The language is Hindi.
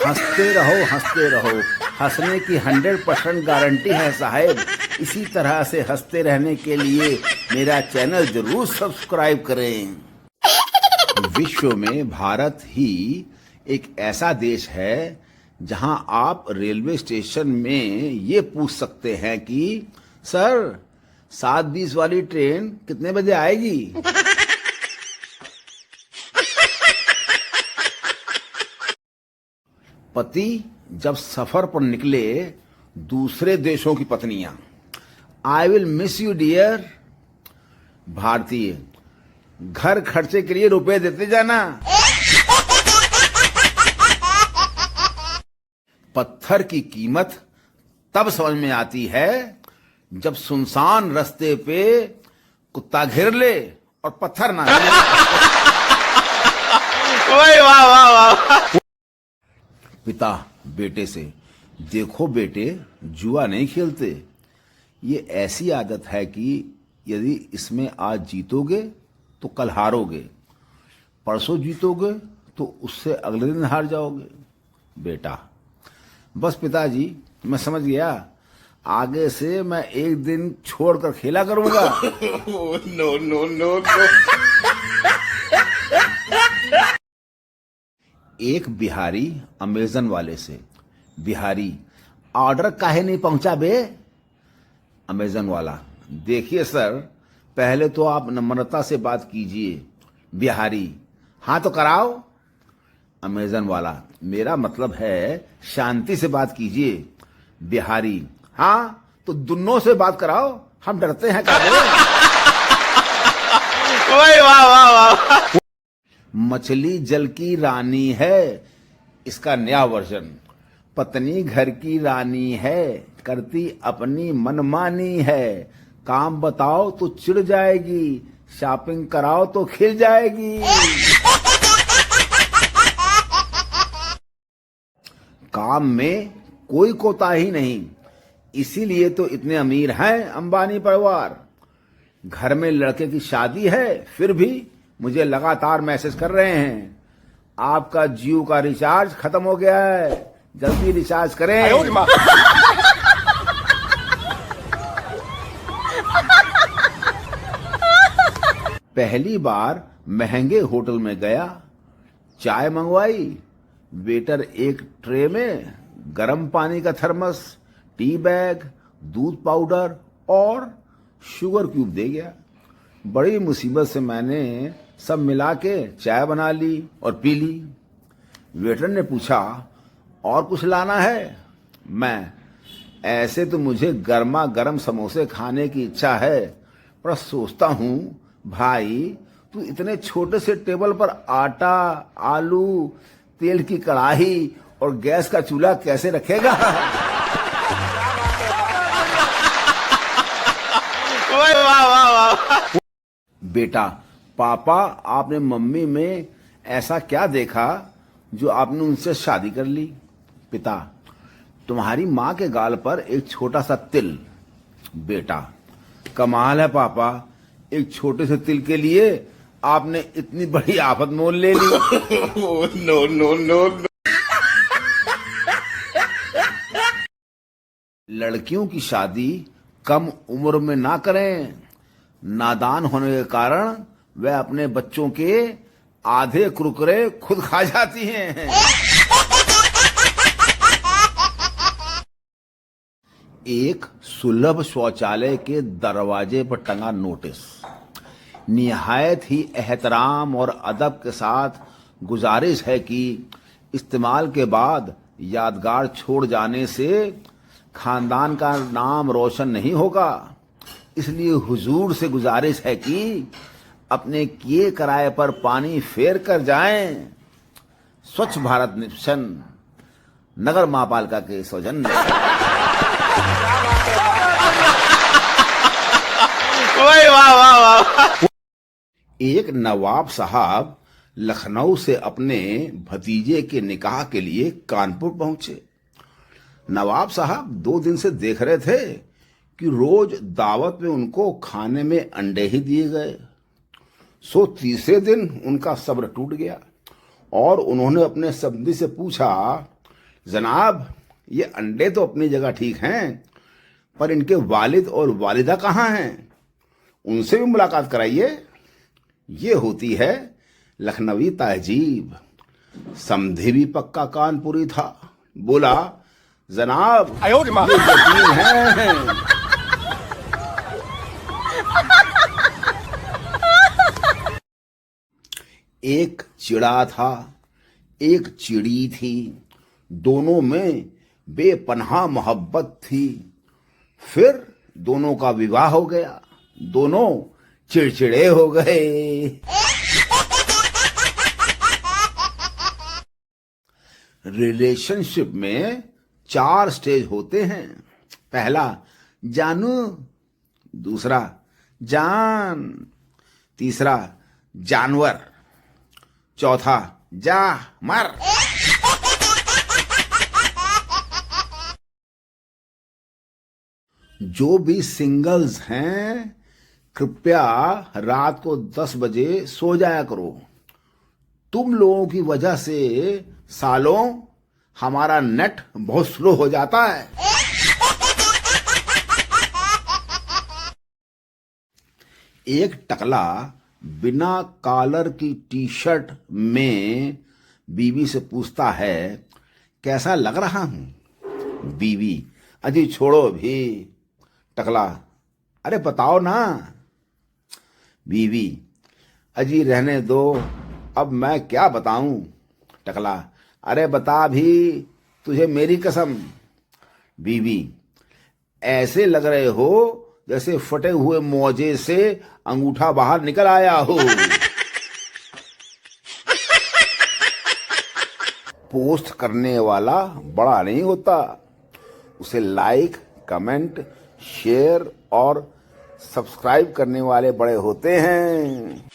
हंसते रहो। हंसने की 100% गारंटी है साहब। इसी तरह से हंसते रहने के लिए मेरा चैनल जरूर सब्सक्राइब करें। विश्व में भारत ही एक ऐसा देश है जहां आप रेलवे स्टेशन में ये पूछ सकते हैं कि सर 7:20 वाली ट्रेन कितने बजे आएगी। पति जब सफर पर निकले दूसरे देशों की पत्नियां, I will miss you dear. भारतीय, घर खर्चे के लिए रुपए देते जाना। पत्थर की कीमत तब समझ में आती है जब सुनसान रास्ते पे कुत्ता घेर ले और पत्थर ना ले। वाह वाह वाह। पिता बेटे से, देखो बेटे जुआ नहीं खेलते। ये ऐसी आदत है कि यदि इसमें आज जीतोगे तो कल हारोगे, परसों जीतोगे तो उससे अगले दिन हार जाओगे। बेटा, बस पिताजी मैं समझ गया, आगे से मैं एक दिन छोड़कर खेला करूंगा। No no no no. एक बिहारी अमेजन वाले से, बिहारी ऑर्डर काहे नहीं पहुंचा बे। अमेजन वाला, देखिए सर पहले तो आप नम्रता से बात कीजिए। बिहारी, हाँ तो कराओ। अमेजन वाला, मेरा मतलब है शांति से बात कीजिए। बिहारी, हाँ तो दोनों से बात कराओ, हम डरते हैं क्या। वाह वाह वाह। मछली जल की रानी है, इसका नया वर्जन। पत्नी घर की रानी है, करती अपनी मनमानी है। काम बताओ तो चिढ़ जाएगी, शॉपिंग कराओ तो खिल जाएगी। काम में कोई कोताही नहीं, इसीलिए तो इतने अमीर हैं अंबानी परिवार। घर में लड़के की शादी है फिर भी मुझे लगातार मैसेज कर रहे हैं, आपका जियो का रिचार्ज खत्म हो गया है, जल्दी रिचार्ज करें। पहली बार महंगे होटल में गया, चाय मंगवाई, वेटर एक ट्रे में गर्म पानी का थर्मस, टी बैग, दूध पाउडर और शुगर क्यूब दे गया। बड़ी मुसीबत से मैंने सब मिला के चाय बना ली और पी ली। वेटर ने पूछा और कुछ लाना है। मैं, ऐसे तो मुझे गर्मा गर्म समोसे खाने की इच्छा है, पर सोचता हूं भाई तू इतने छोटे से टेबल पर आटा, आलू, तेल की कढ़ाई और गैस का चूल्हा कैसे रखेगा। वाह वाह वाह। बेटा, पापा आपने मम्मी में ऐसा क्या देखा जो आपने उनसे शादी कर ली। पिता, तुम्हारी माँ के गाल पर एक छोटा सा तिल। बेटा, कमाल है पापा, एक छोटे से तिल के लिए आपने इतनी बड़ी आफत मोल ले ली। No no no. लड़कियों की शादी कम उम्र में ना करें, नादान होने के कारण वह अपने बच्चों के आधे कुरकुरे खुद खा जाती हैं। एक सुलभ शौचालय के दरवाजे पर टंगा नोटिस, निहायत ही एहतराम और अदब के साथ गुजारिश है कि इस्तेमाल के बाद यादगार छोड़ जाने से खानदान का नाम रोशन नहीं होगा, इसलिए हुजूर से गुजारिश है कि अपने किए किराए पर पानी फेर कर जाएं। स्वच्छ भारत मिशन, नगर महापालिका के सौजन्य। वाह वाह वाह। एक नवाब साहब लखनऊ से अपने भतीजे के निकाह के लिए कानपुर पहुंचे। नवाब साहब 2 दिन से देख रहे थे कि रोज दावत में उनको खाने में अंडे ही दिए गए। सो तीसरे दिन उनका सब्र टूट गया और उन्होंने अपने सब्जी से पूछा, जनाब, ये अंडे तो अपनी जगह ठीक हैं, पर इनके वालिद और वालिदा कहाँ हैं? उनसे भी मुलाकात कराइए। ये होती है लखनवी तहजीब। समझे भी पक्का कानपुरी था। बोला, जनाब, ये यतीम हैं। एक चिड़ा था, एक चिड़ी थी, दोनों में बेपनाह मोहब्बत थी। फिर दोनों का विवाह हो गया, दोनों चिड़चिड़े हो गए। रिलेशनशिप में 4 स्टेज होते हैं। पहला, जानू। दूसरा, जान। तीसरा, जानवर। चौथा, जा मर। जो भी सिंगल्स हैं, कृपया रात को 10 बजे सो जाया करो। तुम लोगों की वजह से सालों हमारा नेट बहुत स्लो हो जाता है। एक टकला बिना कॉलर की टी शर्ट में बीवी से पूछता है, कैसा लग रहा हूं? बीवी, अजी छोड़ो भी। टकला, अरे बताओ ना। बीवी, अजी रहने दो, अब मैं क्या बताऊं? टकला, अरे बता भी, तुझे मेरी कसम। बीवी, ऐसे लग रहे हो जैसे फटे हुए मोजे से अंगूठा बाहर निकल आया हो। पोस्ट करने वाला बड़ा नहीं होता, उसे लाइक, कमेंट, शेयर और सब्सक्राइब करने वाले बड़े होते हैं।